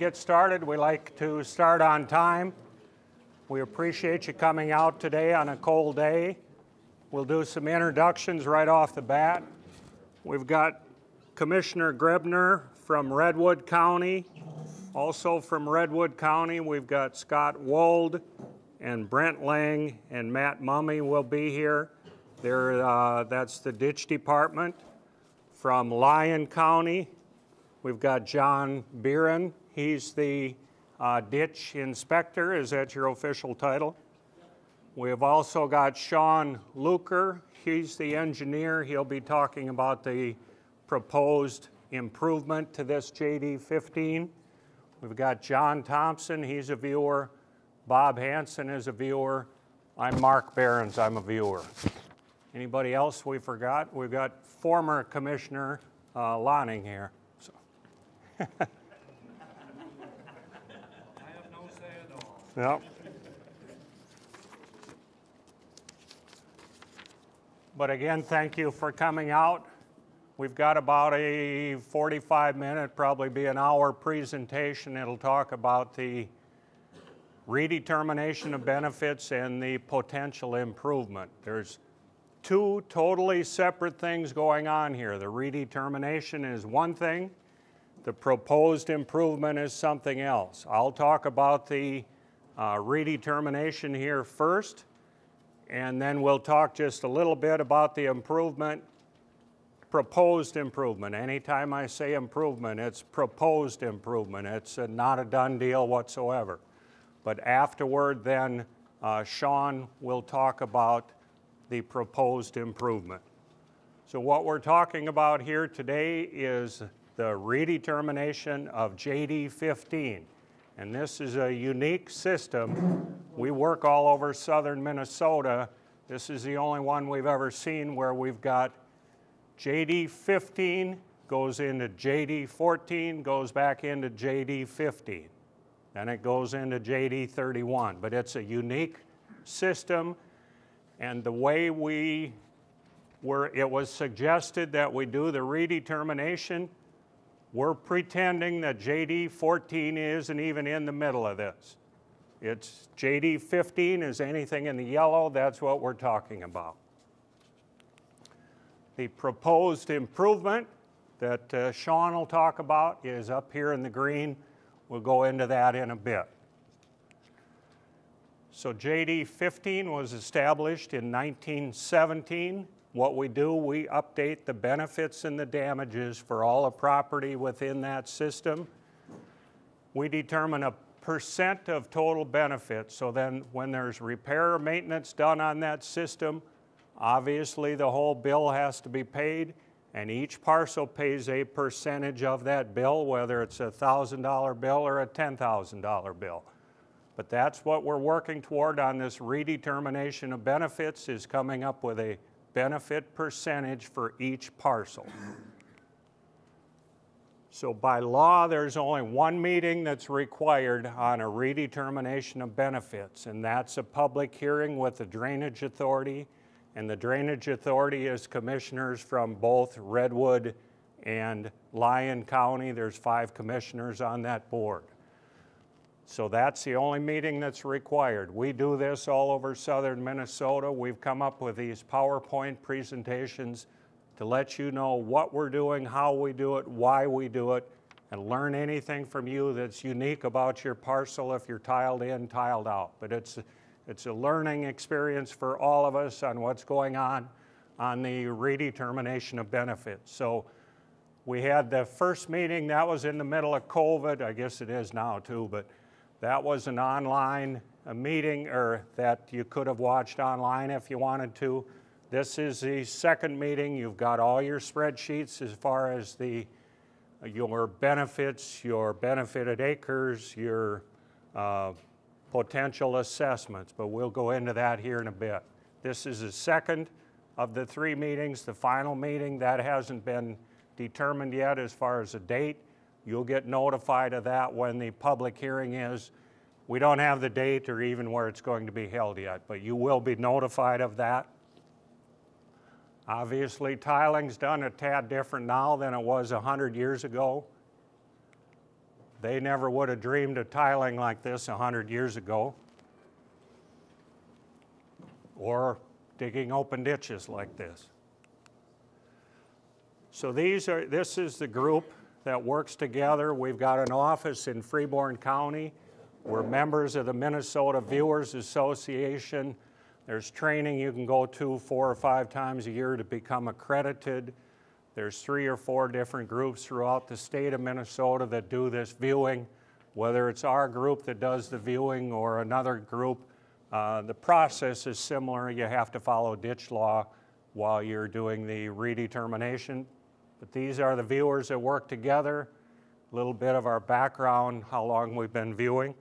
get started, we like to start on time. We appreciate you coming out today on a cold day. We'll do some introductions right off the bat. We've got Commissioner Grebner from Redwood County. Also from Redwood County, we've got Scott Wold and Brent Lang and Matt Mummy will be here. That's the ditch department. From Lyon County, we've got John Beeren. He's the ditch inspector. Is that your official title? We have also got Sean Luker. He's the engineer. He'll be talking about the proposed improvement to this JD-15. We've got John Thompson. He's a viewer. Bob Hanson is a viewer. I'm Mark Behrens. I'm a viewer. Anybody else we forgot? We've got former Commissioner Lonning here. So. I have no say at all. Yep. But again, thank you for coming out. We've got about a 45-minute, probably be an hour presentation. It'll talk about the redetermination of benefits and the potential improvement. There's two totally separate things going on here. The redetermination is one thing. The proposed improvement is something else. I'll talk about the redetermination here first, and then we'll talk just a little bit about the improvement, proposed improvement. Anytime I say improvement, it's proposed improvement. It's not a done deal whatsoever. But afterward, then Sean will talk about the proposed improvement. So what we're talking about here today is the redetermination of JD-15. And this is a unique system. We work all over southern Minnesota. This is the only one we've ever seen where we've got JD-15 goes into JD-14, goes back into JD-15. Then it goes into JD-31. But it's a unique system. And the way it was suggested that we do the redetermination, we're pretending that JD-14 isn't even in the middle of this. It's JD-15 is anything in the yellow, that's what we're talking about. The proposed improvement that Sean will talk about is up here in the green. We'll go into that in a bit. So JD-15 was established in 1917. What we do, we update the benefits and the damages for all the property within that system. We determine a percent of total benefits. So then when there's repair or maintenance done on that system, obviously the whole bill has to be paid, and each parcel pays a percentage of that bill, whether it's a $1,000 bill or a $10,000 bill. But that's what we're working toward on this redetermination of benefits, is coming up with a benefit percentage for each parcel. So by law, there's only one meeting that's required on a redetermination of benefits, and that's a public hearing with the Drainage Authority. And the Drainage Authority is commissioners from both Redwood and Lyon County. There's 5 commissioners on that board. So that's the only meeting that's required. We do this all over southern Minnesota. We've come up with these PowerPoint presentations to let you know what we're doing, how we do it, why we do it, and learn anything from you that's unique about your parcel if you're tiled in, tiled out. But it's a learning experience for all of us on what's going on the redetermination of benefits. So we had the first meeting, that was in the middle of COVID. I guess it is now too, but that was an online meeting, or that you could have watched online if you wanted to. This is the second meeting. You've got all your spreadsheets as far as your benefits, your benefited acres, your potential assessments, but we'll go into that here in a bit. This is the second of the 3 meetings. The final meeting, that hasn't been determined yet as far as a date. You'll get notified of that when the public hearing is. We don't have the date or even where it's going to be held yet, but you will be notified of that. Obviously, tiling's done a tad different now than it was 100 years ago. They never would have dreamed of tiling like this 100 years ago, or digging open ditches like this. So this is the group that works together. We've got an office in Freeborn County. We're members of the Minnesota Viewers Association. There's training you can go to 4 or 5 times a year to become accredited. There's 3 or 4 different groups throughout the state of Minnesota that do this viewing. Whether it's our group that does the viewing or another group, the process is similar. You have to follow ditch law while you're doing the redetermination. But these are the viewers that work together. A little bit of our background, how long we've been viewing.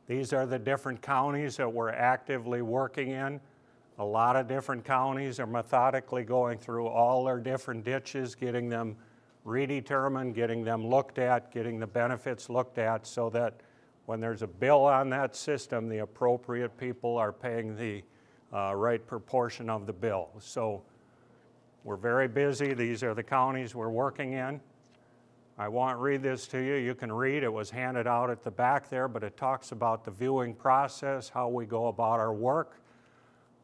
These are the different counties that we're actively working in. A lot of different counties are methodically going through all their different ditches, getting them redetermined, getting them looked at, getting the benefits looked at, so that when there's a bill on that system, the appropriate people are paying the right proportion of the bill. So we're very busy. These are the counties we're working in. I won't read this to you. You can read. It was handed out at the back there, but it talks about the viewing process, how we go about our work.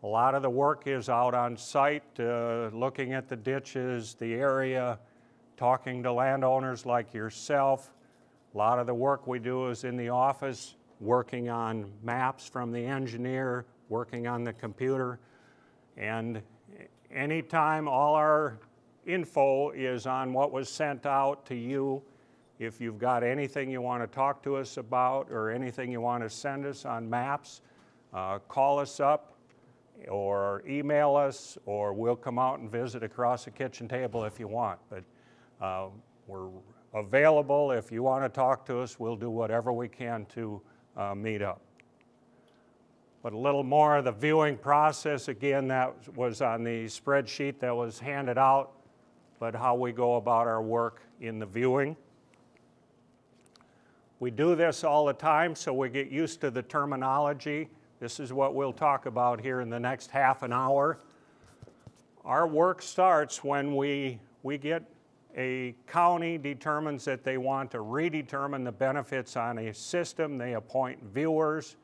A lot of the work is out on site, looking at the ditches, the area, talking to landowners like yourself. A lot of the work we do is in the office, working on maps from the engineer, working on the computer. And anytime, all our info is on what was sent out to you. If you've got anything you want to talk to us about or anything you want to send us on maps, call us up or email us, or we'll come out and visit across the kitchen table if you want. But we're available. If you want to talk to us, we'll do whatever we can to meet up. But a little more of the viewing process, again, that was on the spreadsheet that was handed out, but how we go about our work in the viewing. We do this all the time, so we get used to the terminology. This is what we'll talk about here in the next half an hour. Our work starts when we get a county determines that they want to redetermine the benefits on a system. They appoint viewers.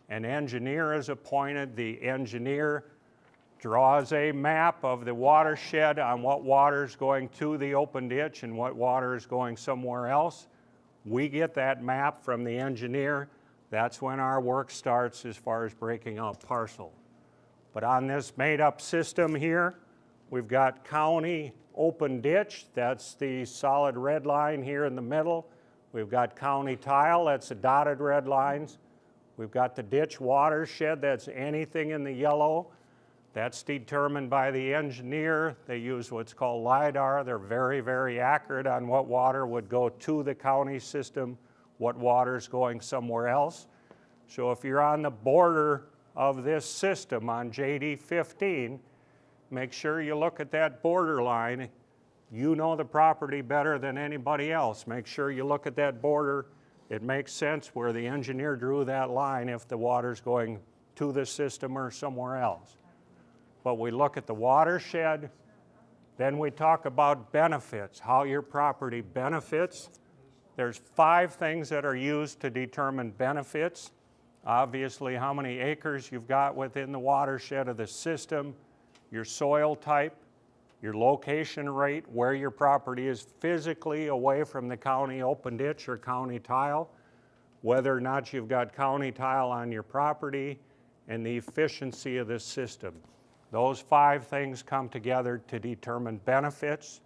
An engineer is appointed. The engineer draws a map of the watershed on what water is going to the open ditch and what water is going somewhere else. We get that map from the engineer. That's when our work starts as far as breaking out parcel. But on this made-up system here, we've got county open ditch. That's the solid red line here in the middle. We've got county tile. That's the dotted red lines. We've got the ditch watershed. That's anything in the yellow. That's determined by the engineer. They use what's called LIDAR. They're very, very accurate on what water would go to the county system, what water's going somewhere else. So if you're on the border of this system on JD 15, make sure you look at that border line. You know the property better than anybody else. Make sure you look at that border. It makes sense where the engineer drew that line if the water's going to the system or somewhere else. But we look at the watershed, then we talk about benefits, how your property benefits. There's 5 things that are used to determine benefits. Obviously, how many acres you've got within the watershed of the system, your soil type, your location rate, where your property is physically away from the county open ditch or county tile, whether or not you've got county tile on your property, and the efficiency of this system. Those 5 things come together to determine benefits.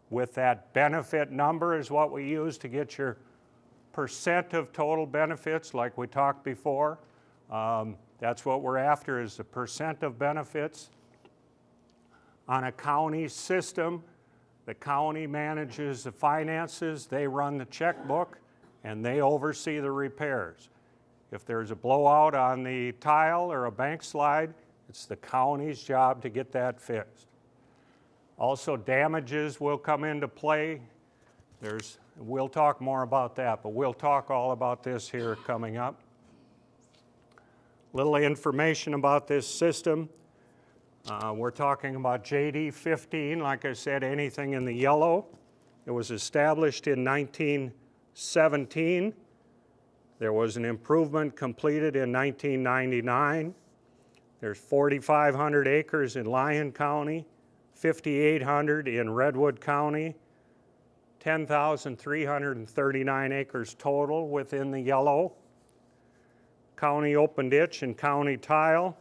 With that benefit number is what we use to get your percent of total benefits, like we talked before. That's what we're after, is the percent of benefits. On a county system, the county manages the finances, they run the checkbook, and they oversee the repairs. If there's a blowout on the tile or a bank slide, it's the county's job to get that fixed. Also, damages will come into play. We'll talk more about that, but we'll talk all about this here coming up. Little information about this system. We're talking about JD 15, like I said, anything in the yellow. It was established in 17. There was an improvement completed in 1999. There's 4,500 acres in Lyon County, 5,800 in Redwood County, 10,339 acres total within the yellow. County open ditch and county tile.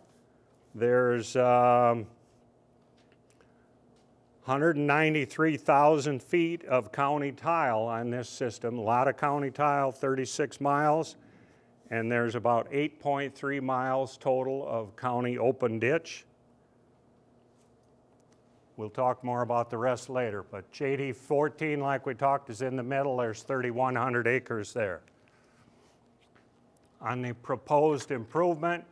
There's 193,000 feet of county tile on this system. A lot of county tile, 36 miles. And there's about 8.3 miles total of county open ditch. We'll talk more about the rest later, but JD 14, like we talked, is in the middle. There's 3,100 acres there. On the proposed improvement,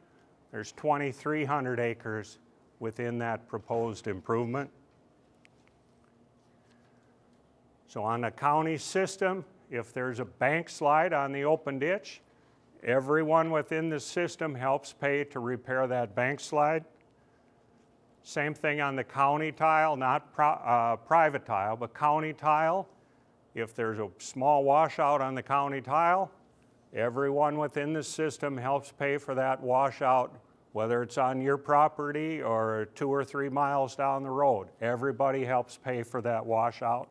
there's 2,300 acres within that proposed improvement. So on the county system, if there's a bank slide on the open ditch, everyone within the system helps pay to repair that bank slide. Same thing on the county tile, not private tile, but county tile. If there's a small washout on the county tile, everyone within the system helps pay for that washout, whether it's on your property or 2 or 3 miles down the road. Everybody helps pay for that washout.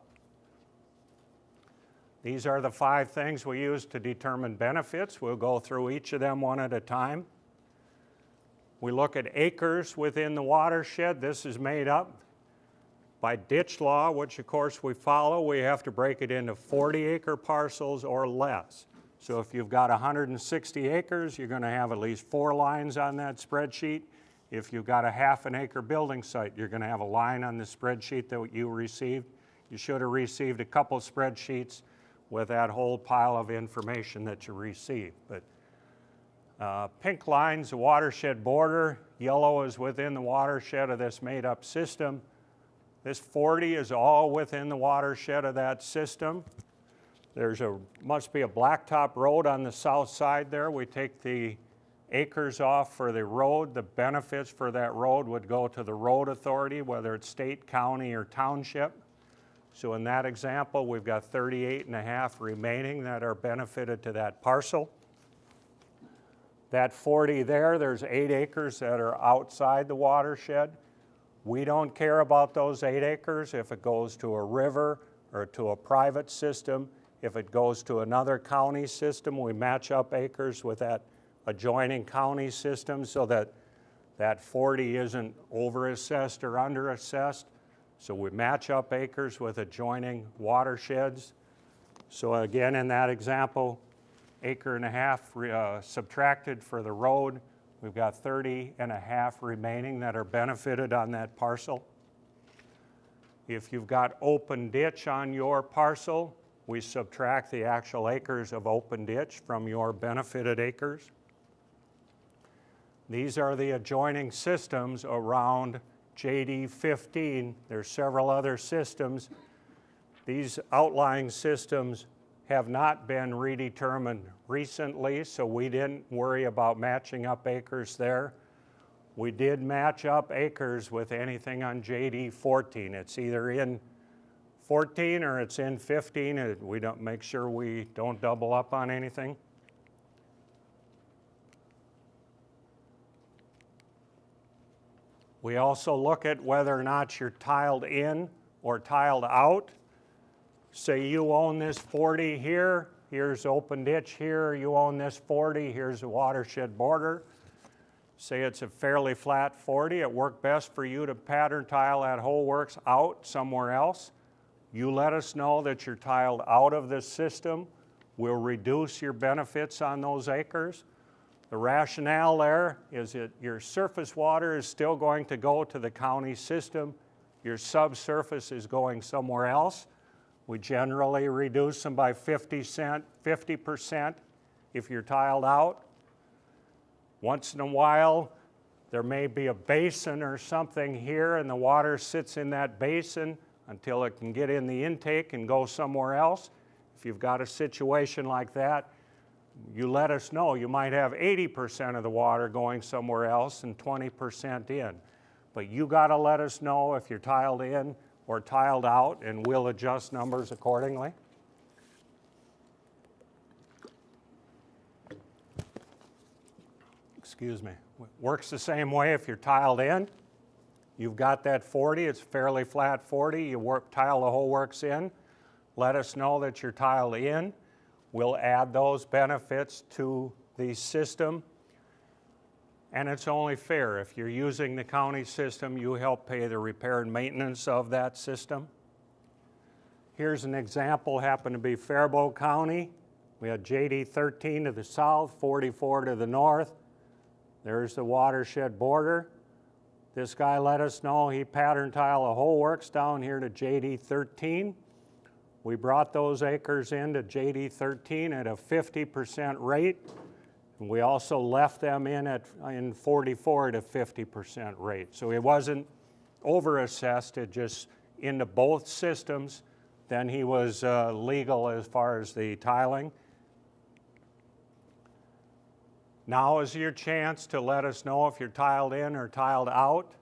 These are the 5 things we use to determine benefits. We'll go through each of them one at a time. We look at acres within the watershed. This is made up by ditch law, which of course we follow. We have to break it into 40-acre parcels or less. So if you've got 160 acres, you're going to have at least 4 lines on that spreadsheet. If you've got a ½ an acre building site, you're going to have a line on the spreadsheet that you received. You should have received a couple spreadsheets with that whole pile of information that you received. But pink line's the watershed border. Yellow is within the watershed of this made-up system. This 40 is all within the watershed of that system. Must be a blacktop road on the south side there. We take the acres off for the road. The benefits for that road would go to the road authority, whether it's state, county, or township. So in that example, we've got 38.5 remaining that are benefited to that parcel. That 40 there, there's 8 acres that are outside the watershed. We don't care about those 8 acres if it goes to a river or to a private system. If it goes to another county system, we match up acres with that adjoining county system so that that 40 isn't overassessed or underassessed. So we match up acres with adjoining watersheds. So again, in that example, 1.5 acres subtracted for the road. We've got 30.5 remaining that are benefited on that parcel. If you've got open ditch on your parcel, we subtract the actual acres of open ditch from your benefited acres. These are the adjoining systems around JD 15. There's several other systems. These outlying systems have not been redetermined recently, so we didn't worry about matching up acres there. We did match up acres with anything on JD 14. It's either in 14 or it's in 15. We don't make sure we don't double up on anything. We also look at whether or not you're tiled in or tiled out. Say you own this 40 here, here's open ditch here, you own this 40, here's the watershed border. Say it's a fairly flat 40, it worked best for you to pattern tile that whole works out somewhere else. You let us know that you're tiled out of this system. We'll reduce your benefits on those acres. The rationale there is that your surface water is still going to go to the county system. Your subsurface is going somewhere else. We generally reduce them by 50% if you're tiled out. Once in a while, there may be a basin or something here and the water sits in that basin until it can get in the intake and go somewhere else. If you've got a situation like that, you let us know. You might have 80% of the water going somewhere else and 20% in. But you got to let us know if you're tiled in or tiled out, and we'll adjust numbers accordingly. excuse me, works the same way if you're tiled in. You've got that 40, it's fairly flat 40, you tile the whole works in. Let us know that you're tiled in. We'll add those benefits to the system. And it's only fair. If you're using the county system, you help pay the repair and maintenance of that system. Here's an example, happened to be Faribault County. We had JD 13 to the south, 44 to the north. There's the watershed border. This guy let us know he pattern tile the whole works down here to JD 13. We brought those acres into JD 13 at a 50% rate. And we also left them in 44 at a 50% rate. So it wasn't over-assessed, it just into both systems. Then he was legal as far as the tiling. Now is your chance to let us know if you're tiled in or tiled out.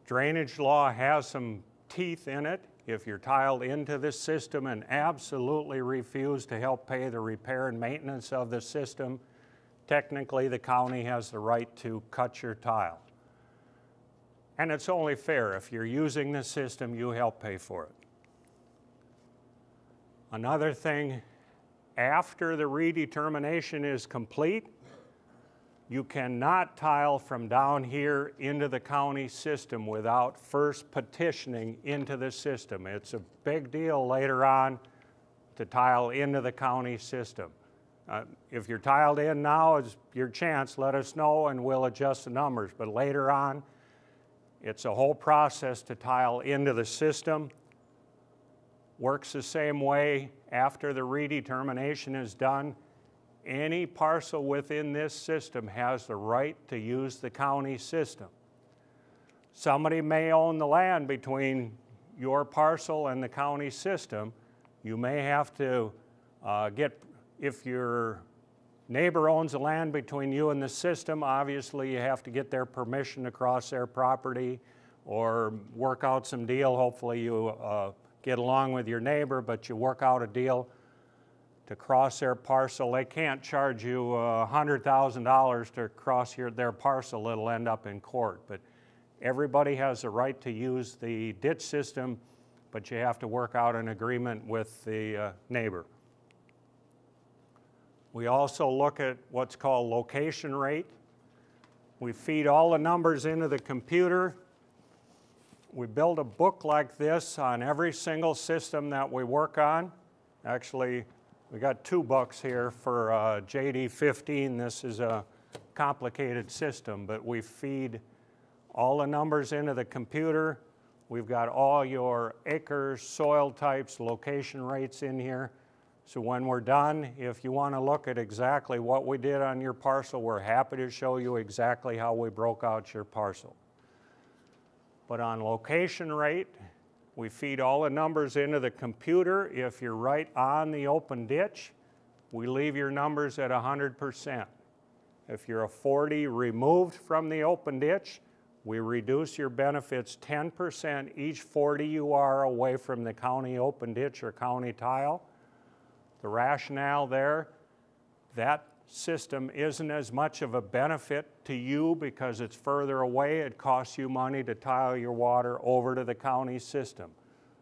Drainage law has some teeth in it. If you're tiled into this system and absolutely refuse to help pay the repair and maintenance of the system, technically the county has the right to cut your tile. And it's only fair. If you're using the system, you help pay for it. Another thing, after the redetermination is complete, you cannot tile from down here into the county system without first petitioning into the system. It's a big deal later on to tile into the county system. If you're tiled in now, it's your chance, let us know and we'll adjust the numbers. But later on, it's a whole process to tile into the system. Works the same way after the redetermination is done. Any parcel within this system has the right to use the county system. Somebody may own the land between your parcel and the county system. You may have to if your neighbor owns the land between you and the system, obviously you have to get their permission to cross their property or work out some deal. Hopefully you get along with your neighbor, but you work out a deal to cross their parcel. They can't charge you $100,000 to cross their parcel. It'll end up in court. But everybody has the right to use the ditch system, but you have to work out an agreement with the neighbor. We also look at what's called location rate. We feed all the numbers into the computer. We build a book like this on every single system that we work on. Actually, we got two books here for JD 15. This is a complicated system, but we feed all the numbers into the computer. We've got all your acres, soil types, location rates in here. So when we're done, if you want to look at exactly what we did on your parcel, we're happy to show you exactly how we broke out your parcel. But on location rate, we feed all the numbers into the computer. If you're right on the open ditch, we leave your numbers at 100%. If you're a 40 removed from the open ditch, we reduce your benefits 10% each 40 you are away from the county open ditch or county tile. The rationale there, that system isn't as much of a benefit to you because it's further away. It costs you money to tile your water over to the county system.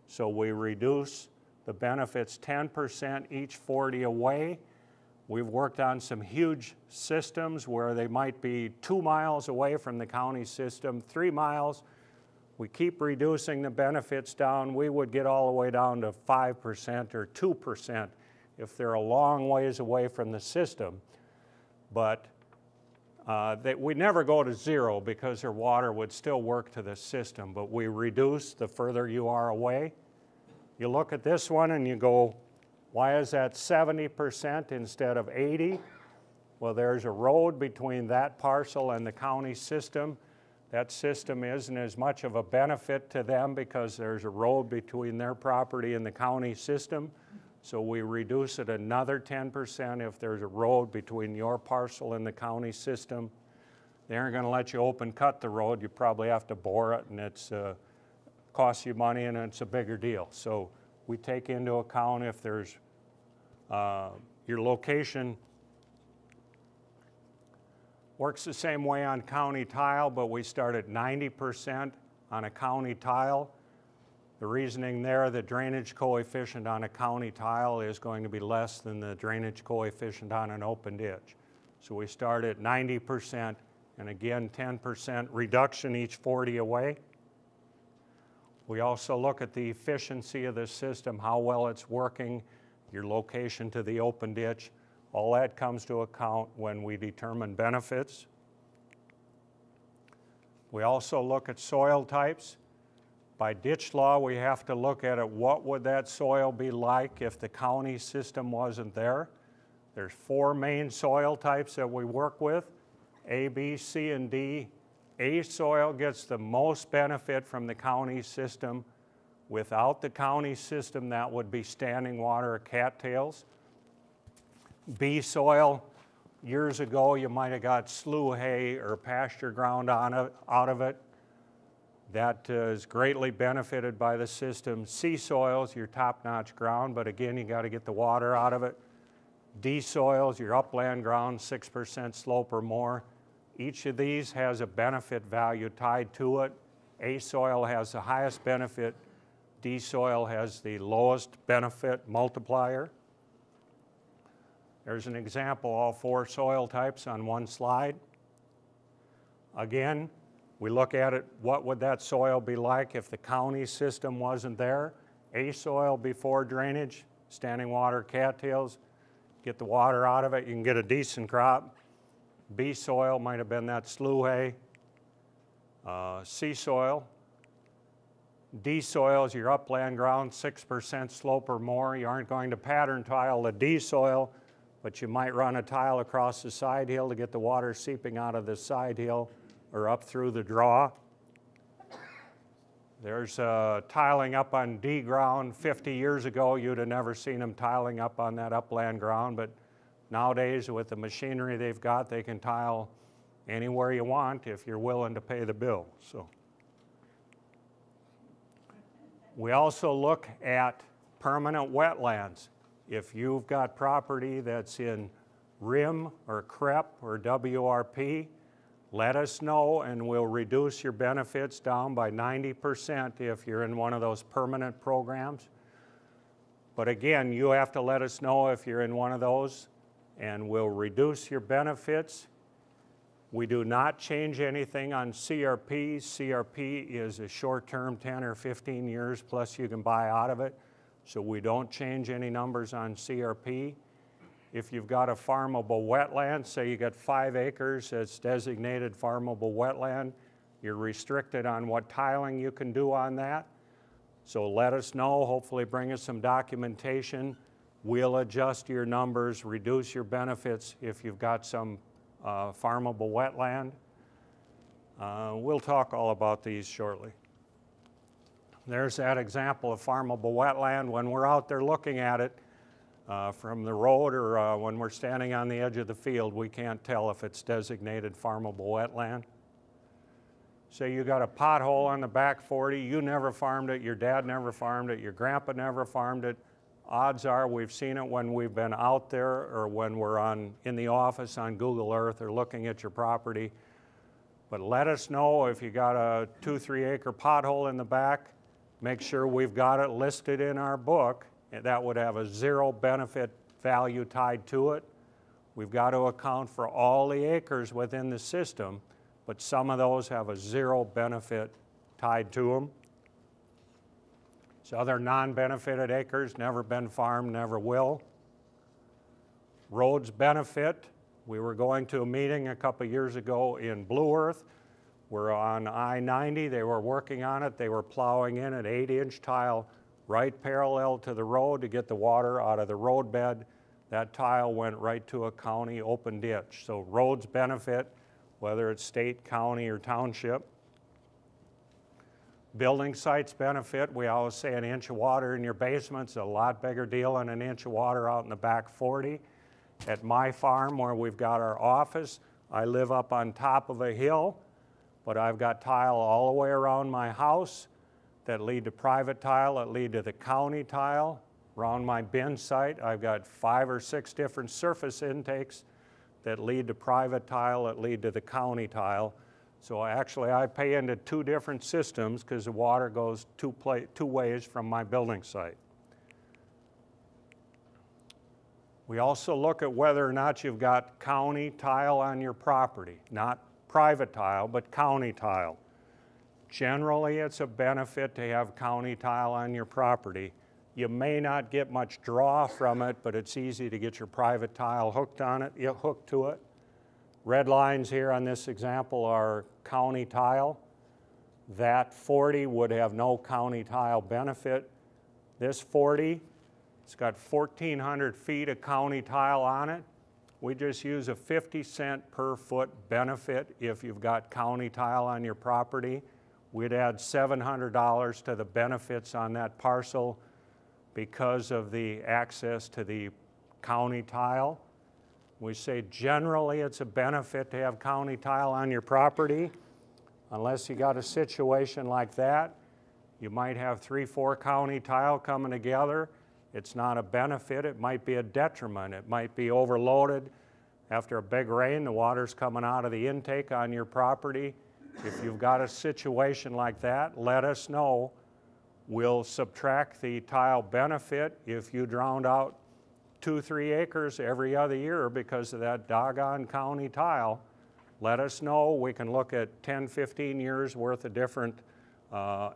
So we reduce the benefits 10% each 40 away. We've worked on some huge systems where they might be 2 miles away from the county system, 3 miles. We keep reducing the benefits down. We would get all the way down to 5% or 2% if they're a long ways away from the system. But we never go to zero because their water would still work to the system, but we reduce the further you are away. You look at this one and you go, why is that 70% instead of 80? Well, there's a road between that parcel and the county system. That system isn't as much of a benefit to them because there's a road between their property and the county system. So we reduce it another 10% if there's a road between your parcel and the county system. They aren't going to let you open cut the road. You probably have to bore it, and it's costs you money, and it's a bigger deal. So we take into account if there's your location Works the same way on county tile, but we start at 90% on a county tile. The reasoning there, the drainage coefficient on a county tile is going to be less than the drainage coefficient on an open ditch. So we start at 90%, and again, 10% reduction each 40 away. We also look at the efficiency of the system, how well it's working, your location to the open ditch. All that comes to account when we determine benefits. We also look at soil types. By ditch law, we have to look at it, what would that soil be like if the county system wasn't there? There's 4 main soil types that we work with, A, B, C, and D. A soil gets the most benefit from the county system. Without the county system, that would be standing water or cattails. B soil, years ago you might have got slough hay or pasture ground out of it. That is greatly benefited by the system. C soils, your top-notch ground, but again, you got to get the water out of it. D soils, your upland ground, 6% slope or more. Each of these has a benefit value tied to it. A soil has the highest benefit. D soil has the lowest benefit multiplier. There's an example, all 4 soil types on one slide. Again, we look at it, what would that soil be like if the county system wasn't there? A soil before drainage, standing water, cattails, get the water out of it, you can get a decent crop. B soil might have been that slough hay. C soil. D soil is your upland ground, 6% slope or more. You aren't going to pattern tile the D soil, but you might run a tile across the side hill to get the water seeping out of the side hill or up through the draw. There's tiling up on D ground. 50 years ago, you'd have never seen them tiling up on that upland ground, but nowadays, with the machinery they've got, they can tile anywhere you want if you're willing to pay the bill. So, we also look at permanent wetlands. If you've got property that's in RIM or CREP or WRP, let us know and we'll reduce your benefits down by 90% if you're in one of those permanent programs. But again, you have to let us know if you're in one of those and we'll reduce your benefits. We do not change anything on CRP. CRP is a short-term, 10 or 15 years, plus you can buy out of it. So we don't change any numbers on CRP. If you've got a farmable wetland, say you got 5 acres that's designated farmable wetland, you're restricted on what tiling you can do on that. So let us know, hopefully bring us some documentation. We'll adjust your numbers, reduce your benefits if you've got some farmable wetland. We'll talk all about these shortly. There's that example of farmable wetland. When we're out there looking at it from the road or when we're standing on the edge of the field, we can't tell if it's designated farmable wetland. Say you got a pothole on the back 40, you never farmed it, your dad never farmed it, your grandpa never farmed it. Odds are we've seen it when we've been out there or when we're in the office on Google Earth or looking at your property. But let us know if you got a 2-3 acre pothole in the back. Make sure we've got it listed in our book. That would have a 0 benefit value tied to it. We've got to account for all the acres within the system, but some of those have a 0 benefit tied to them. So other non-benefited acres, never been farmed, never will. Roads benefit. We were going to a meeting a couple years ago in Blue Earth. We're on I-90, they were working on it. They were plowing in an 8-inch tile right parallel to the road to get the water out of the roadbed. That tile went right to a county open ditch. So roads benefit, whether it's state, county, or township. Building sites benefit. We always say an inch of water in your basement's a lot bigger deal than an inch of water out in the back 40. At my farm where we've got our office, I live up on top of a hill, but I've got tile all the way around my house that lead to private tile, that lead to the county tile. Around my bin site, I've got 5 or 6 different surface intakes that lead to private tile that lead to the county tile. So actually I pay into two different systems because the water goes two ways from my building site. We also look at whether or not you've got county tile on your property, not private tile, but county tile. Generally, it's a benefit to have county tile on your property. You may not get much draw from it, but it's easy to get your private tile hooked to it. Red lines here on this example are county tile. That 40 would have no county tile benefit. This 40, it's got 1,400 feet of county tile on it. We just use a 50-cent per foot benefit if you've got county tile on your property. We'd add $700 to the benefits on that parcel because of the access to the county tile. We say generally it's a benefit to have county tile on your property. Unless you got a situation like that, you might have 3-4 county tile coming together. It's not a benefit, it might be a detriment. It might be overloaded. After a big rain, the water's coming out of the intake on your property. If you've got a situation like that, let us know. We'll subtract the tile benefit if you drowned out 2-3 acres every other year because of that doggone county tile. Let us know. We can look at 10-15 years worth of different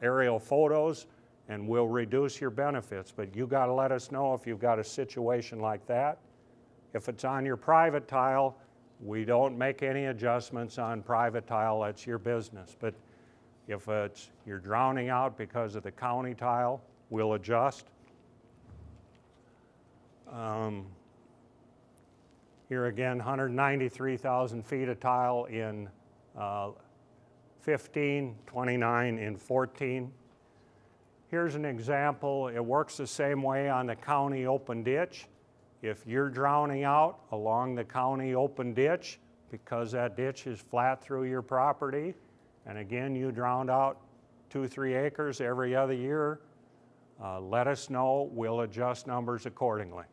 aerial photos and we'll reduce your benefits. But you got to let us know if you've got a situation like that. If it's on your private tile, we don't make any adjustments on private tile. That's your business. But if you're drowning out because of the county tile, we'll adjust. Here again, 193,000 feet of tile in 15, 29 in 14. Here's an example. It works the same way on the county open ditch. If you're drowning out along the county open ditch because that ditch is flat through your property, and again, you drowned out 2-3 acres every other year, let us know. We'll adjust numbers accordingly.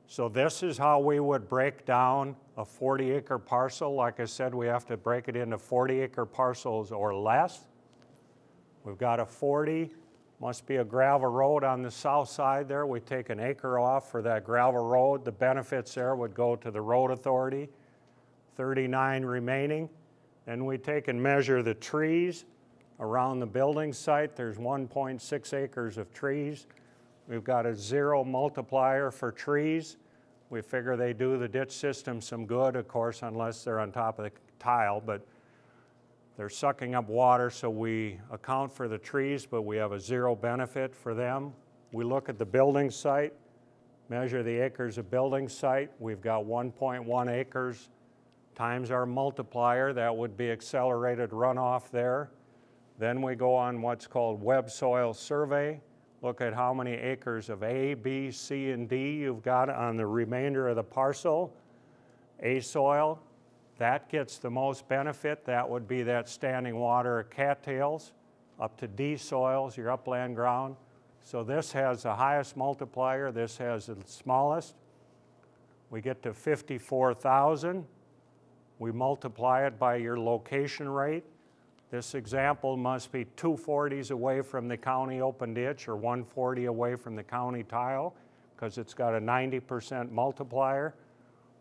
So this is how we would break down a 40-acre parcel. Like I said, we have to break it into 40-acre parcels or less. We've got a 40, must be a gravel road on the south side there. We take an acre off for that gravel road. The benefits there would go to the road authority. 39 remaining. Then we take and measure the trees around the building site. There's 1.6 acres of trees. We've got a 0 multiplier for trees. We figure they do the ditch system some good, of course, unless they're on top of the tile, but they're sucking up water, so we account for the trees, but we have a 0 benefit for them. We look at the building site, measure the acres of building site. We've got 1.1 acres times our multiplier. That would be accelerated runoff there. Then we go on what's called web soil survey. Look at how many acres of A, B, C, and D you've got on the remainder of the parcel. A soil, that gets the most benefit. That would be that standing water cattails. Up to D soils, your upland ground. So this has the highest multiplier. This has the smallest. We get to 54,000. We multiply it by your location rate. This example must be 240s away from the county open ditch or 140 away from the county tile because it's got a 90% multiplier.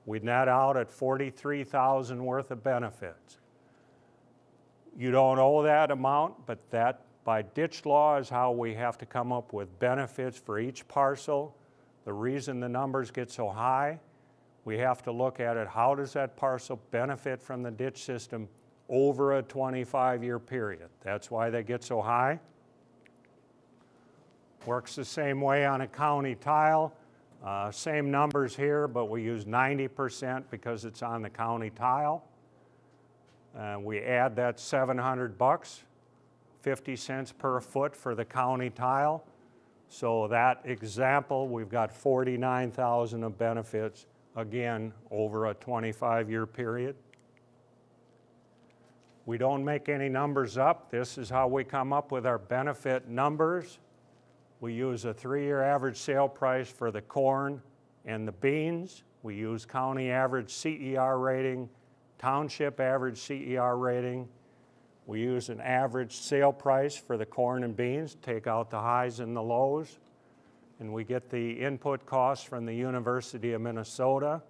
We net out at 43,000 worth of benefits. You don't owe that amount, but that by ditch law is how we have to come up with benefits for each parcel. The reason the numbers get so high, we have to look at it, how does that parcel benefit from the ditch system over a 25-year period. That's why they get so high. Works the same way on a county tile. Same numbers here, but we use 90% because it's on the county tile. We add that $700, 50 cents per foot for the county tile. So that example, we've got 49,000 of benefits, again, over a 25-year period. We don't make any numbers up. This is how we come up with our benefit numbers. We use a 3-year average sale price for the corn, And the beans, we use county average CER rating, township average CER rating. We use an average sale price for the corn and beans, take out the highs and the lows. And we get the input costs from the University of Minnesota.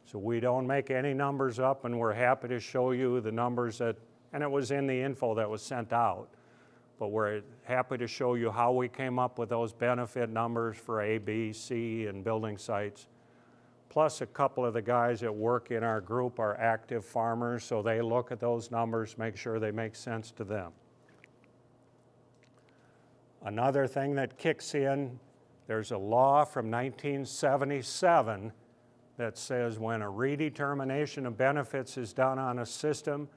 So we don't make any numbers up, and we're happy to show you the numbers that, and it was in the info that was sent out. But we're happy to show you how we came up with those benefit numbers for A, B, C, and building sites. Plus a couple of the guys that work in our group are active farmers, so they look at those numbers, make sure they make sense to them. Another thing that kicks in, there's a law from 1977 that says when a redetermination of benefits is done on a system,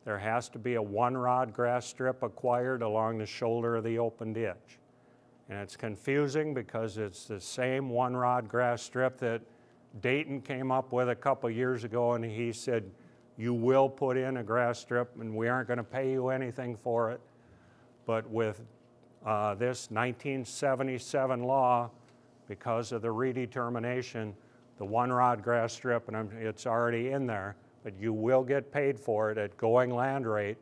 there has to be a one-rod grass strip acquired along the shoulder of the open ditch. And it's confusing because it's the same one-rod grass strip that Dayton came up with a couple years ago, and he said, you will put in a grass strip and we aren't going to pay you anything for it. But with this 1977 law, because of the redetermination, the one-rod grass strip, and it's already in there, but you will get paid for it at going land rate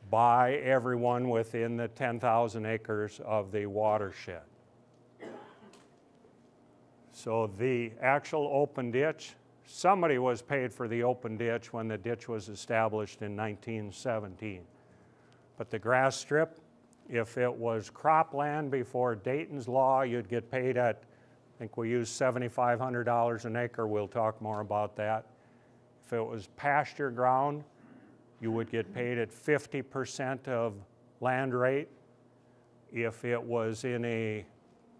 by everyone within the 10,000 acres of the watershed. So the actual open ditch, somebody was paid for the open ditch when the ditch was established in 1917. But the grass strip, if it was cropland before Dayton's law, you'd get paid at, I think we use $7,500 an acre. We'll talk more about that. If it was pasture ground, you would get paid at 50% of land rate. If it was in a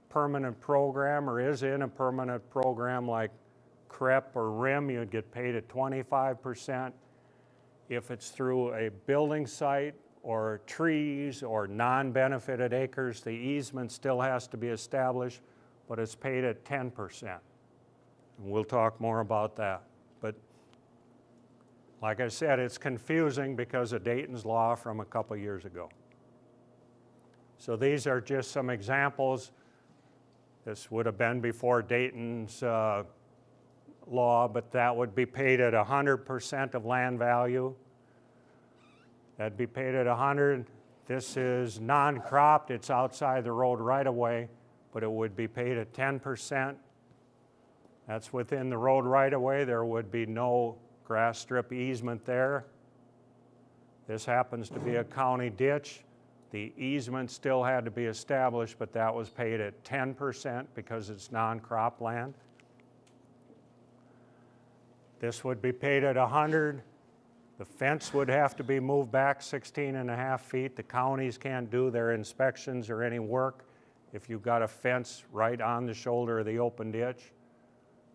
permanent program or is in a permanent program like CREP or RIM, you'd get paid at 25%. If it's through a building site or trees or non-benefited acres, the easement still has to be established, but it's paid at 10%. And we'll talk more about that. But like I said, it's confusing because of Dayton's law from a couple years ago. So these are just some examples. This would have been before Dayton's law, but that would be paid at 100% of land value. That'd be paid at 100. This is non-cropped, it's outside the road right away, but it would be paid at 10%. That's within the road right away. There would be no grass strip easement there. This happens to be a county ditch. The easement still had to be established, but that was paid at 10% because it's non-crop land. This would be paid at 100. The fence would have to be moved back 16.5 feet. The counties can't do their inspections or any work if you've got a fence right on the shoulder of the open ditch.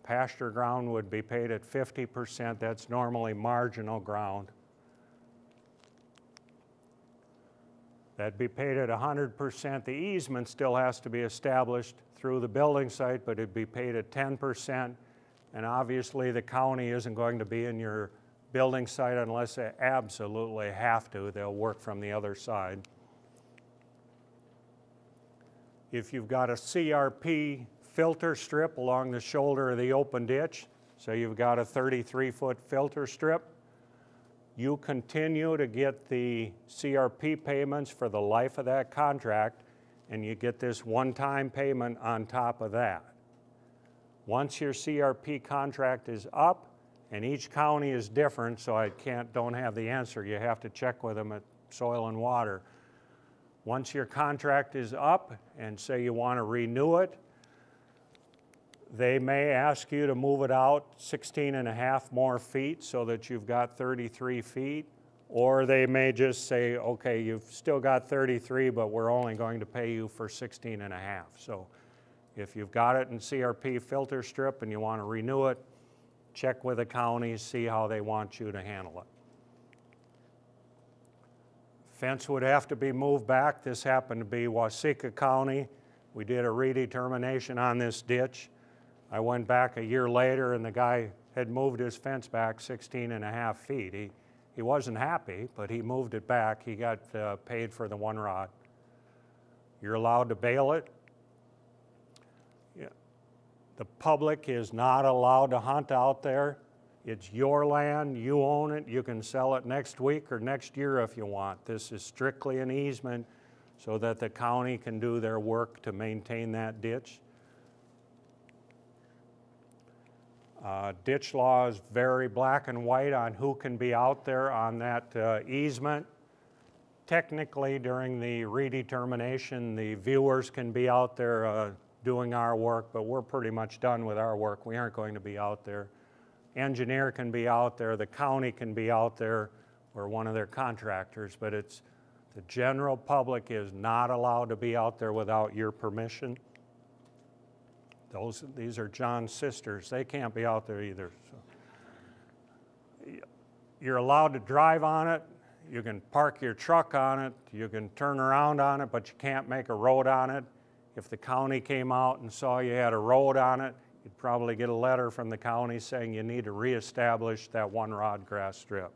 Pasture ground would be paid at 50%. That's normally marginal ground. That'd be paid at 100%. The easement still has to be established through the building site, but it'd be paid at 10%. And obviously the county isn't going to be in your building site unless they absolutely have to. They'll work from the other side. If you've got a CRP filter strip along the shoulder of the open ditch, so you've got a 33-foot filter strip, you continue to get the CRP payments for the life of that contract, and you get this one-time payment on top of that. Once your CRP contract is up, and each county is different, so I don't have the answer. You have to check with them at Soil and Water. Once your contract is up, and say you want to renew it, they may ask you to move it out 16.5 more feet so that you've got 33 feet, or they may just say, okay, you've still got 33, but we're only going to pay you for 16.5. So if you've got it in CRP filter strip and you want to renew it, check with the counties, see how they want you to handle it. Fence would have to be moved back. This happened to be Waseca County. We did a redetermination on this ditch. I went back a year later and the guy had moved his fence back 16.5 feet. He wasn't happy, but he moved it back. He got paid for the one rod. You're allowed to bale it. Yeah. The public is not allowed to hunt out there. It's your land, you own it, you can sell it next week or next year if you want. This is strictly an easement so that the county can do their work to maintain that ditch. Ditch law is very black and white on who can be out there on that easement. Technically, during the redetermination, the viewers can be out there doing our work, but we're pretty much done with our work. We aren't going to be out there. Engineer can be out there, the county can be out there, or one of their contractors, but it's the general public is not allowed to be out there without your permission. These are John's sisters. They can't be out there either. So. You're allowed to drive on it. You can park your truck on it. You can turn around on it, but you can't make a road on it. If the county came out and saw you had a road on it, you'd probably get a letter from the county saying you need to reestablish that one rod grass strip.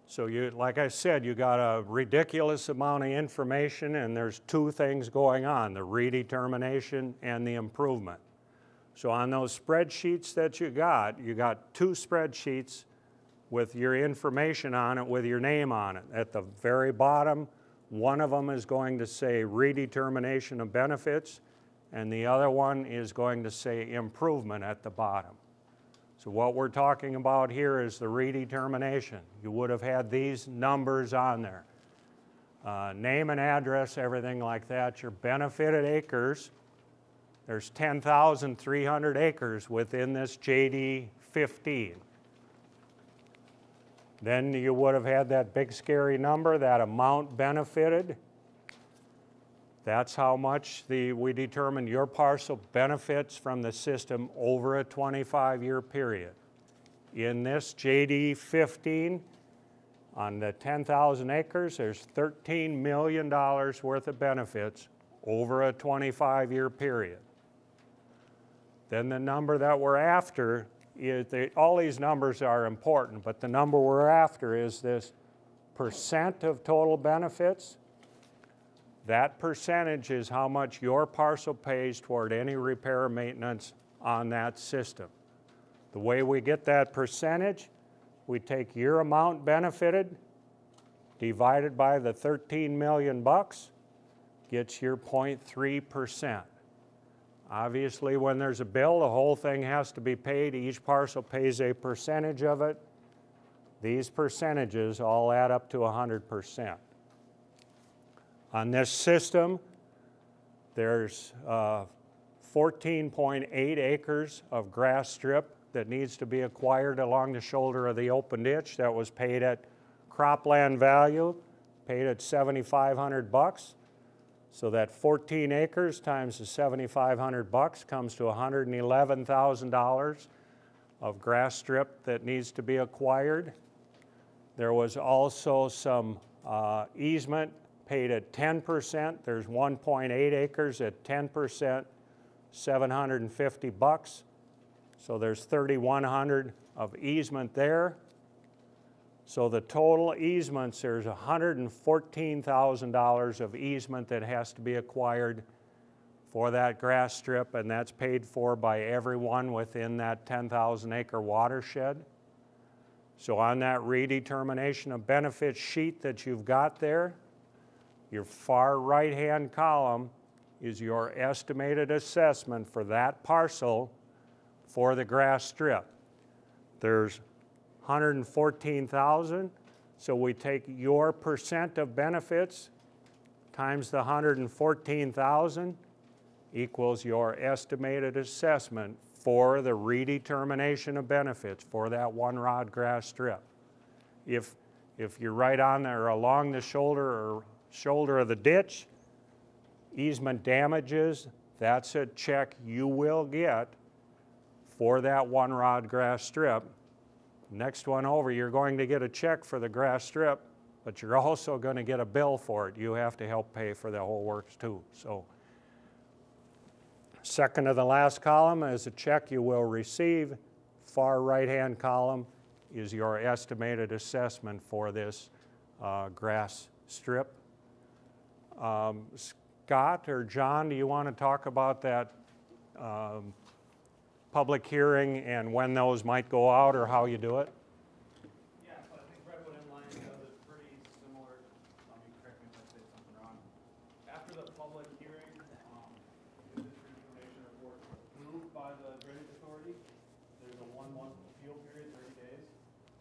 So like I said, you got a ridiculous amount of information, and there's two things going on, the redetermination and the improvement. So on those spreadsheets that you got two spreadsheets with your information on it, with your name on it. At the very bottom, one of them is going to say redetermination of benefits, and the other one is going to say improvement at the bottom. So what we're talking about here is the redetermination. You would have had these numbers on there. Name and address, everything like that. Your benefited acres, there's 10,300 acres within this JD 15. Then you would have had that big scary number, that amount benefited. That's how much we determined your parcel benefits from the system over a 25-year period. In this JD 15, on the 10,000 acres, there's $13 million worth of benefits over a 25-year period. Then the number that we're after is, all these numbers are important, but the number we're after is this percent of total benefits. That percentage is how much your parcel pays toward any repair or maintenance on that system. The way we get that percentage, we take your amount benefited divided by the 13 million bucks, gets your 0.3%. Obviously, when there's a bill, the whole thing has to be paid. Each parcel pays a percentage of it. These percentages all add up to 100%. On this system, there's 14.8 acres of grass strip that needs to be acquired along the shoulder of the open ditch that was paid at cropland value, paid at 7,500 bucks. So that 14 acres times the 7,500 bucks comes to $111,000 of grass strip that needs to be acquired. There was also some easement paid at 10%. There's 1.8 acres at 10%, 750 bucks. So there's 3,100 of easement there. So the total easements, there's $114,000 of easement that has to be acquired for that grass strip, and that's paid for by everyone within that 10,000 acre watershed. So on that redetermination of benefits sheet that you've got there, your far right-hand column is your estimated assessment for that parcel for the grass strip. There's 114,000, so we take your percent of benefits times the 114,000 equals your estimated assessment for the redetermination of benefits for that one rod grass strip. If you're right on there along the shoulder of the ditch, easement damages, that's a check you will get for that one rod grass strip. Next one over, you're going to get a check for the grass strip, but you're also going to get a bill for it. You have to help pay for the whole works too. So, second to the last column is a check you will receive. Far right-hand column is your estimated assessment for this grass strip. Scott or John, do you want to talk about that public hearing and when those might go out or how you do it? Yeah, so I think Redwood Inline does it pretty similar. Correct me if I say something wrong. After the public hearing, the Redetermination report is approved by the Drainage Authority. There's a 1-month appeal period, 30 days.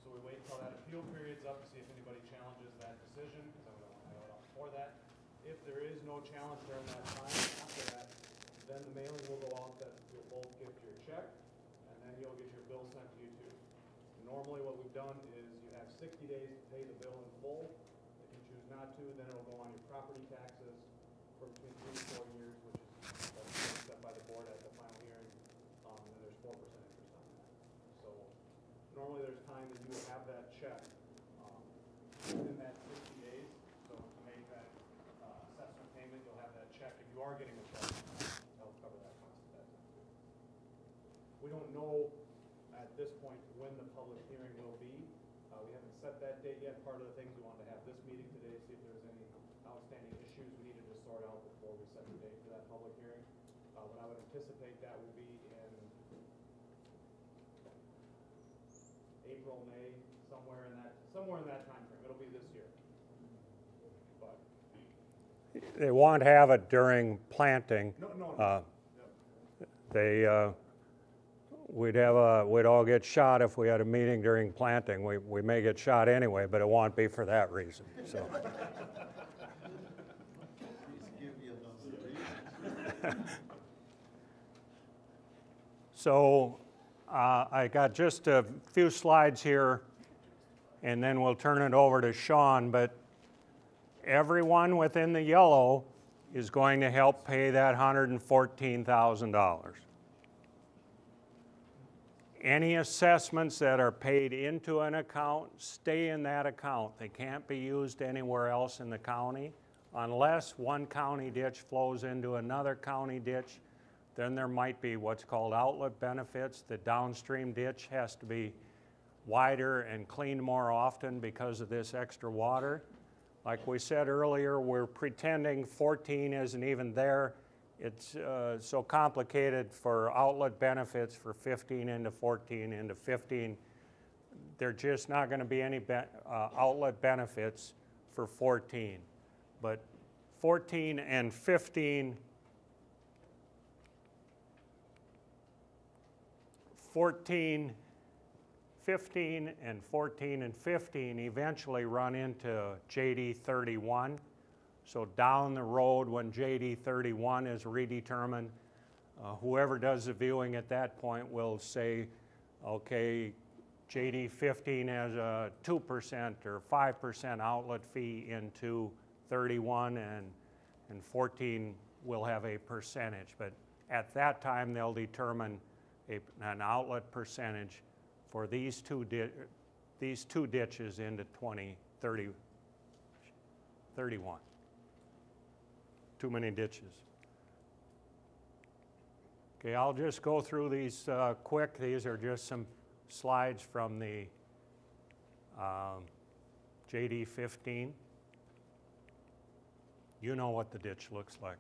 So we wait until that appeal period's up to see if anybody challenges that decision, because we don't want to have it up before that. If there is no challenge during that time, after that, then the mailing will go out that you'll both gift your check, and then you'll get your bill sent to you too. Normally what we've done is you have 60 days to pay the bill in full. If you choose not to, then it'll go on your property taxes for between 3 and 4 years, which is set by the board at the final hearing, and there's 4% interest on that. So normally there's time that you will have that check within that 60 days. So to make that assessment payment, you'll have that check. If you are getting a check, that'll cover that cost at that time too. We don't know at this point when the public hearing will be. We haven't set that date yet. Part of the things we wanted to have this meeting today, see if there's any outstanding issues we needed to sort out before we set the date for that public hearing. But I would anticipate that will be in April, May, somewhere in that time frame. It'll be this year. But They won't have it during planting. no. We'd all get shot if we had a meeting during planting. We may get shot anyway, but it won't be for that reason. So. So I got just a few slides here, and then we'll turn it over to Sean. But everyone within the yellow is going to help pay that $114,000. Any assessments that are paid into an account stay in that account. They can't be used anywhere else in the county unless one county ditch flows into another county ditch. Then there might be what's called outlet benefits. The downstream ditch has to be wider and cleaned more often because of this extra water. Like we said earlier, we're pretending 14 isn't even there. It's so complicated for outlet benefits for 15 into 14 into 15. There's just not going to be any outlet benefits for 14. But 14 and 15, 14, 15 and 14 and 15 eventually run into JD 31. So down the road when JD 31 is redetermined, whoever does the viewing at that point will say, okay, JD 15 has a 2% or 5% outlet fee into 31 and 14 will have a percentage. But at that time they'll determine an outlet percentage for these two ditches into 2031. Too many ditches. Okay, I'll just go through these quick. These are just some slides from the JD 15. You know what the ditch looks like.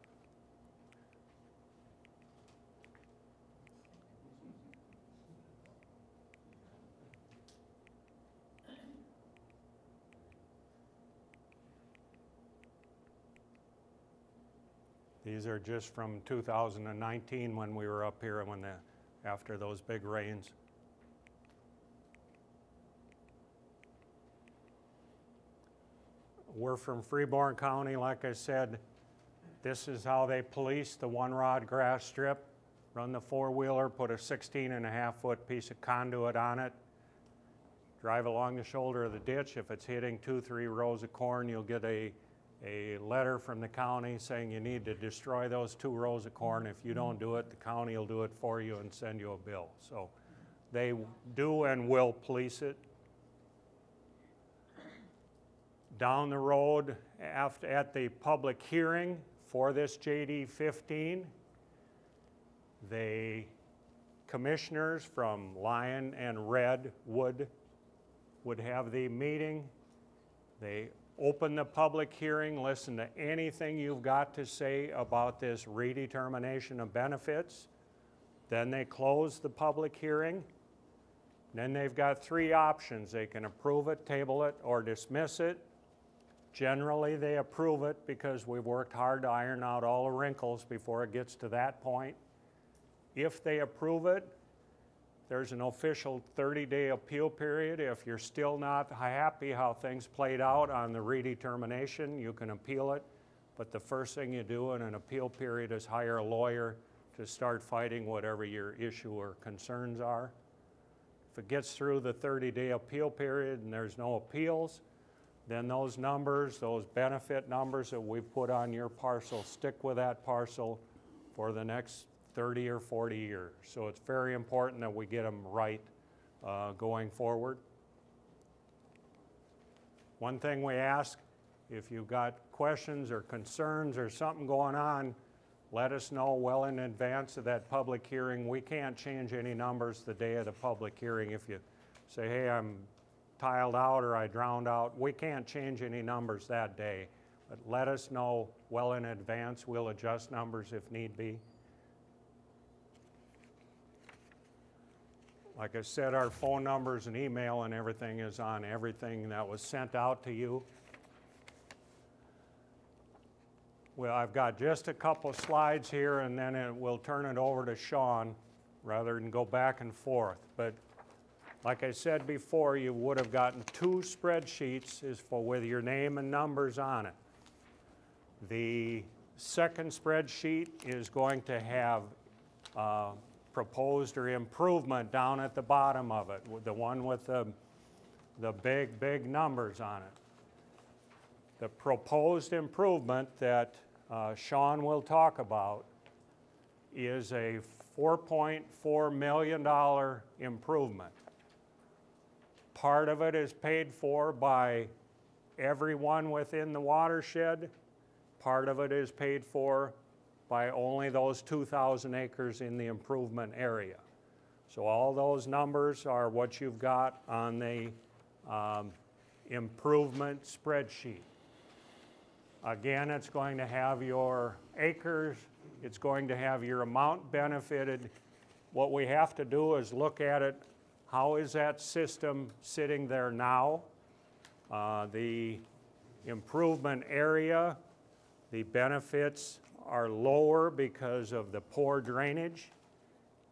These are just from 2019 when we were up here after those big rains. We're from Freeborn County, like I said. This is how they police the one-rod grass strip. Run the four-wheeler, put a 16.5-foot piece of conduit on it, drive along the shoulder of the ditch. If it's hitting 2-3 rows of corn, you'll get a letter from the county saying you need to destroy those 2 rows of corn. If you don't do it, the county will do it for you and send you a bill. So they do and will police it. Down the road, at the public hearing for this JD 15, the commissioners from Lyon and Red would have the meeting. They open the public hearing, listen to anything you've got to say about this redetermination of benefits. Then they close the public hearing. Then they've got three options. They can approve it, table it, or dismiss it. Generally, they approve it because we've worked hard to iron out all the wrinkles before it gets to that point. If they approve it, there's an official 30-day appeal period. If you're still not happy how things played out on the redetermination, you can appeal it. But the first thing you do in an appeal period is hire a lawyer to start fighting whatever your issue or concerns are. If it gets through the 30-day appeal period and there's no appeals, then those numbers, those benefit numbers that we put on your parcel, stick with that parcel for the next 30 or 40 years. So it's very important that we get them right going forward. One thing we ask, if you've got questions or concerns or something going on, let us know well in advance of that public hearing. We can't change any numbers the day of the public hearing. If you say, hey, I'm tiled out or I drowned out, we can't change any numbers that day. But let us know well in advance. We'll adjust numbers if need be. Like I said, our phone numbers and email and everything is on everything that was sent out to you. Well, I've got just a couple slides here and then we'll turn it over to Sean rather than go back and forth. But like I said before, you would have gotten two spreadsheets with your name and numbers on it. The second spreadsheet is going to have proposed or improvement down at the bottom of it, the one with the big numbers on it. The proposed improvement that Sean will talk about is a $4.4 million improvement. Part of it is paid for by everyone within the watershed. Part of it is paid for by only those 2,000 acres in the improvement area. So all those numbers are what you've got on the improvement spreadsheet. Again, it's going to have your acres, it's going to have your amount benefited. What we have to do is look at it, how is that system sitting there now? The improvement area, the benefits are lower because of the poor drainage.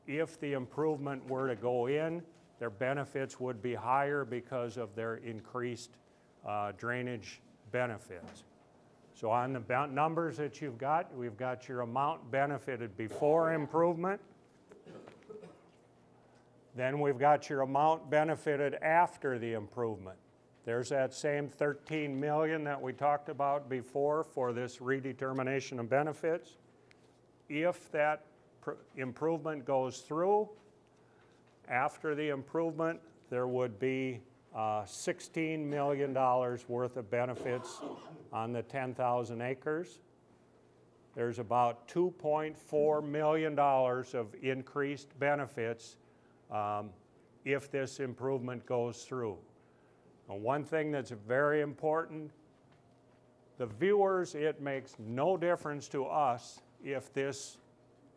If the improvement were to go in, their benefits would be higher because of their increased drainage benefits. So on the numbers that you've got, we've got your amount benefited before improvement. Then we've got your amount benefited after the improvement. There's that same 13 million that we talked about before for this redetermination of benefits. If that improvement goes through, after the improvement, there would be $16 million worth of benefits on the 10,000 acres. There's about $2.4 million of increased benefits if this improvement goes through. One thing that's very important, the viewers, it makes no difference to us if this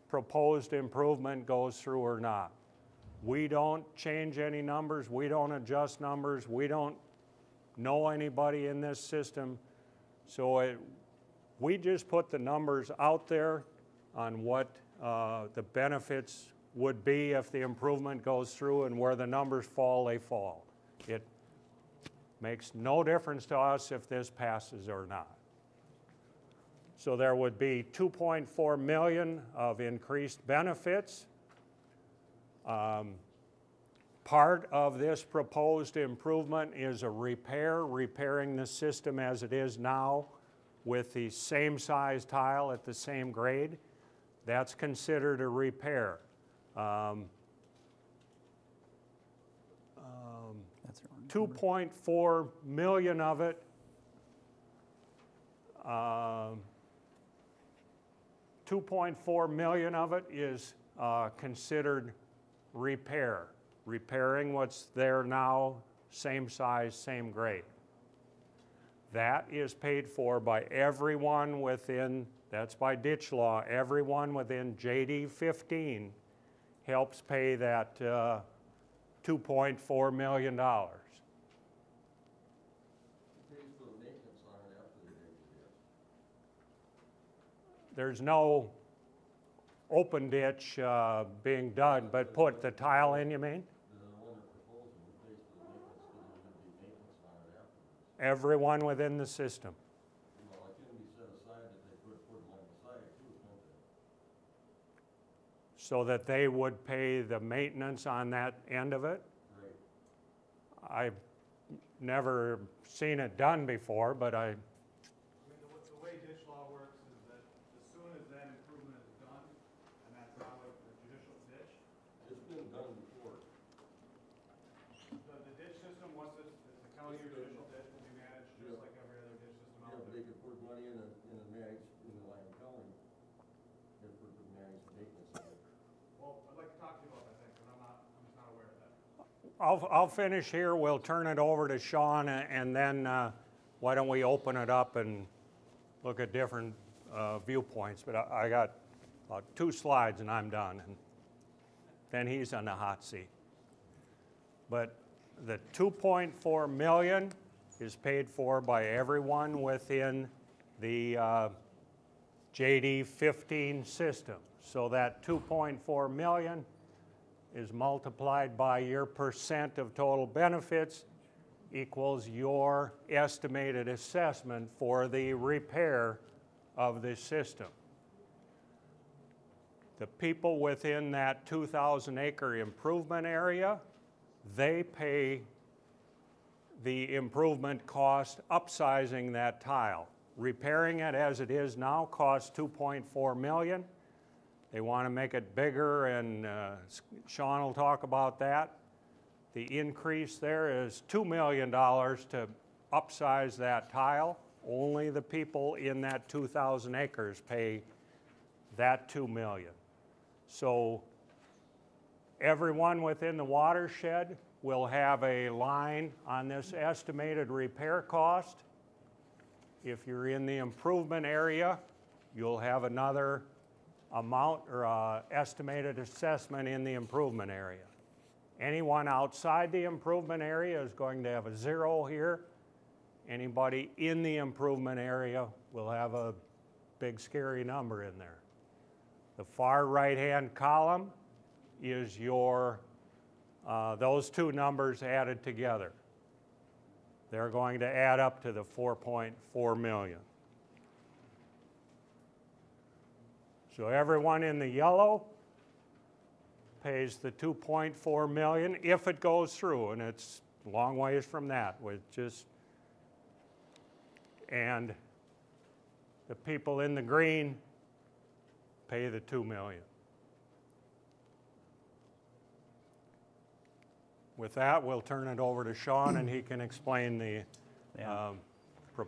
proposed improvement goes through or not. We don't change any numbers, we don't adjust numbers, we don't know anybody in this system. So we just put the numbers out there on what the benefits would be if the improvement goes through, and where the numbers fall, they fall. It makes no difference to us if this passes or not. So there would be 2.4 million of increased benefits. Part of this proposed improvement is a repairing the system as it is now with the same size tile at the same grade. That's considered a repair. That's wrong. 2.4 million of it, 2.4 million of it is considered repair, repairing what's there now, same size, same grade. That is paid for by everyone within, that's by ditch law, everyone within JD 15 helps pay that $2.4 million. There's no open ditch being done, but put the tile in, you mean? Everyone within the system. Well, it can be set aside that they put along the side too, don't they? So that they would pay the maintenance on that end of it? Right. I've never seen it done before, but I mean, the way ditch law works is that as soon as that improvement is done, and that's not like the judicial ditch, It's been done before. the ditch system, once it's the county or judicial ditch, will be managed just like every other ditch system Yeah, out but there. they could put money in a managed, in the Lyon County. They put the managed maintenance in it. Well, I'd like to talk to you about that thing, because I'm just not aware of that. I'll finish here. We'll turn it over to Sean, and then why don't we open it up and look at different viewpoints. But I got about 2 slides and I'm done, and then he's on the hot seat. But the $2.4 million is paid for by everyone within the JD 15 system. So that $2.4 million is multiplied by your percent of total benefits equals your estimated assessment for the repair of the system. The people within that 2,000 acre improvement area, they pay the improvement cost upsizing that tile. Repairing it as it is now costs $2.4 million. They want to make it bigger, and Sean will talk about that. The increase there is $2 million to upsize that tile. Only the people in that 2,000 acres pay that $2 million. So everyone within the watershed will have a line on this estimated repair cost. If you're in the improvement area, you'll have another amount or estimated assessment in the improvement area. Anyone outside the improvement area is going to have a 0 here. Anybody in the improvement area will have a big scary number in there. The far right-hand column is your those 2 numbers added together. They're going to add up to the $4.4 million. So everyone in the yellow pays the $2.4 million if it goes through, and it's a long ways from that. And the people in the green pay the $2 million. With that, we'll turn it over to Sean, and he can explain the